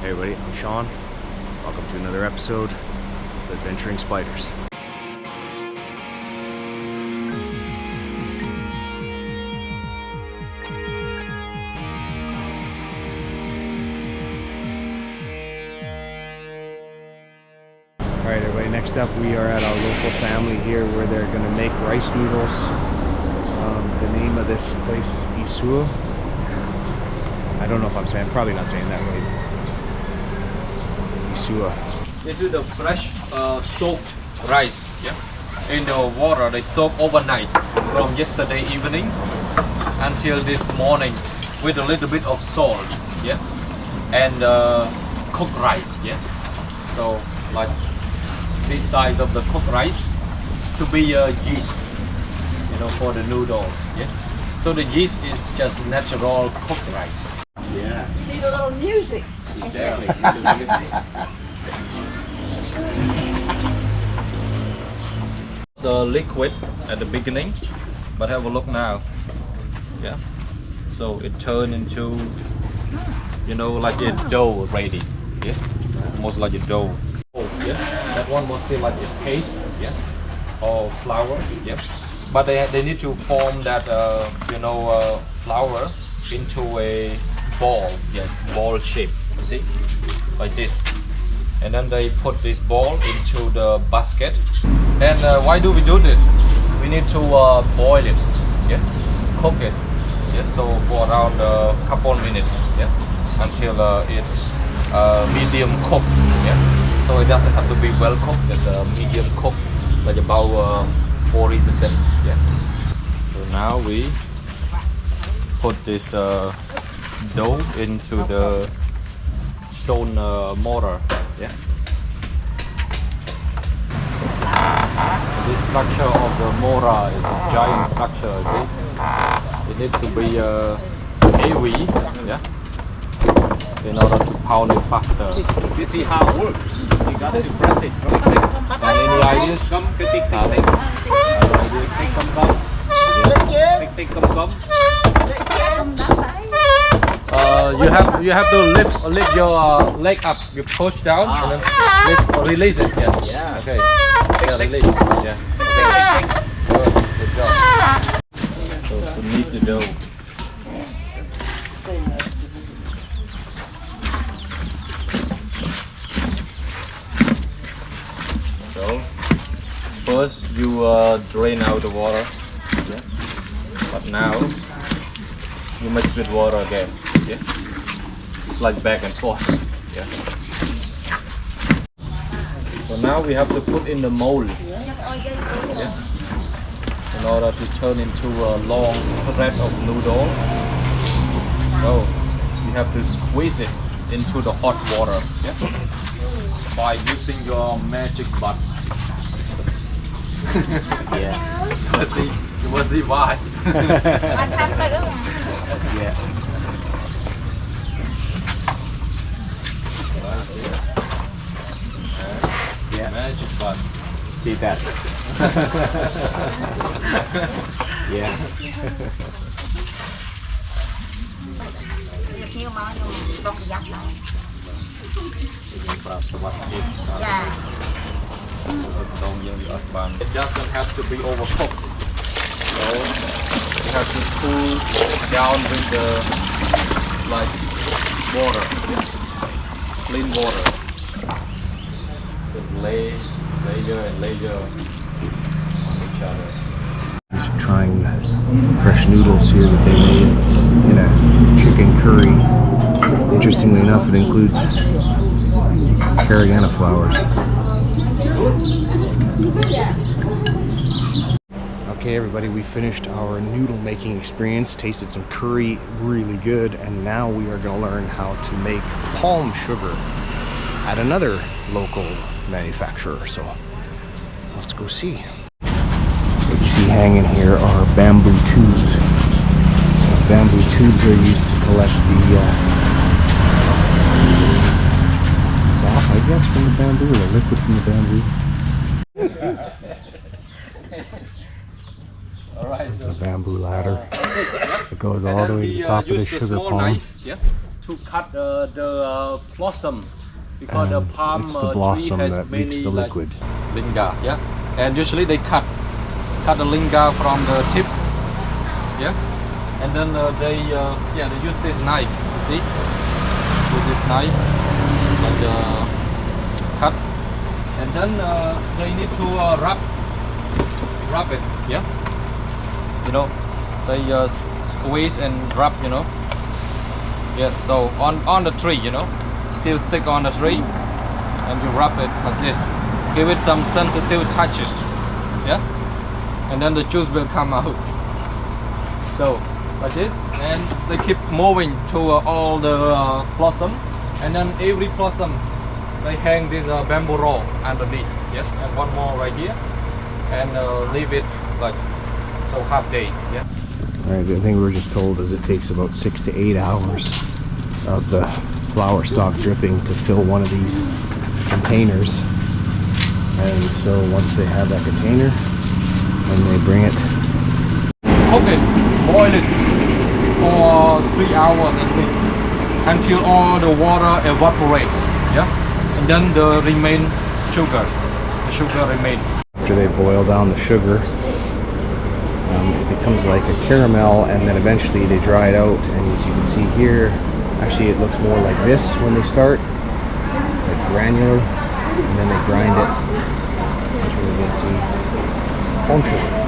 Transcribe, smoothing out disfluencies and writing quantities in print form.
Hey everybody, I'm Sean. Welcome to another episode of Adventuring Spiders. Alright everybody, next up we are at our local family here where they're going to make rice noodles. The name of this place is Isua. I don't know if I'm saying, probably not saying that right. Isua. This is the fresh soaked rice, yeah, in the water. They soak overnight from yesterday evening until this morning with a little bit of salt, yeah, and cooked rice, yeah. So like this size of the cooked rice to be yeast, you know, for the noodle, yeah. So the yeast is just natural cooked rice. Yeah. You need a little music. Exactly. The liquid at the beginning, but have a look now. Yeah. So it turned into, you know, like a dough already. Yeah. Almost like a dough. Oh, yeah. That one was still like a paste. Yeah. Or flour. Yeah. But they need to form that you know flour into a ball. Yeah. Ball shape. You see, like this. And then they put this ball into the basket. And why do we do this? We need to boil it, yeah, cook it, yeah. So for around a couple minutes, yeah, until it's medium cooked, yeah. So it doesn't have to be well cooked. It's a medium cooked, like about 40%, yeah. So now we put this dough into the stone mortar, yeah. This structure of the mortar is a giant structure, see? It needs to be heavy, yeah, in order to pound it faster. You see how it works? You got to press it. And any ideas? Come, tick, come. Tick, come. You have to lift your leg up. You push down and then release it. Yeah. Okay. Yeah, release. Yeah. Okay. Good job. So to knead the dough. So first you drain out the water. Yeah. But now you mix with water again. Yeah. It's like back and forth. Yeah. So now we have to put in the mold, yeah, in order to turn into a long thread of noodle. So you have to squeeze it into the hot water, yeah, by using your magic butt. Yeah. You must see why. Yeah. Yeah. Magic butt. See that? Yeah. It doesn't have to be overcooked. So you have to cool down with the like water, clean water. Just layer and layer on each other. Just trying fresh noodles here that they made in a chicken curry. Interestingly enough, it includes carragana flowers. Okay everybody, we finished our noodle making experience, tasted some curry, really good, and now we are going to learn how to make palm sugar at another local manufacturer. So let's go see. What you see hanging here are bamboo tubes. Bamboo tubes are used to collect the sap, I guess, from the bamboo, or the liquid from the bamboo. It's a bamboo ladder. It goes all the way to the top of the sugar palm. Knife, yeah, to to cut the blossom because the palm it's the tree blossom has that many makes the like, liquid. linga, yeah. And usually they cut the linga from the tip, yeah. And then they use this knife. See, with this knife, and cut. And then they need to rub it, yeah. You know, they squeeze and rub, you know. Yeah. So on the tree, you know, still stick on the tree, and you rub it like this. Give it some sensitive touches, yeah. And then the juice will come out. So like this, and they keep moving to all the blossom, and then every blossom they hang this bamboo roll underneath, yes, and one more right here, and leave it like so half day, yeah. All right, the thing we were just told is it takes about 6 to 8 hours of the flour stock dripping to fill one of these containers. And so once they have that container, then they bring it. Cook it, boil it for 3 hours at least, until all the water evaporates, yeah. And then the sugar remain. After they boil down the sugar, it becomes like a caramel, and then eventually they dry it out. And as you can see here, actually it looks more like this when they start, like granular, and then they grind it. It's really good too. Palm sugar.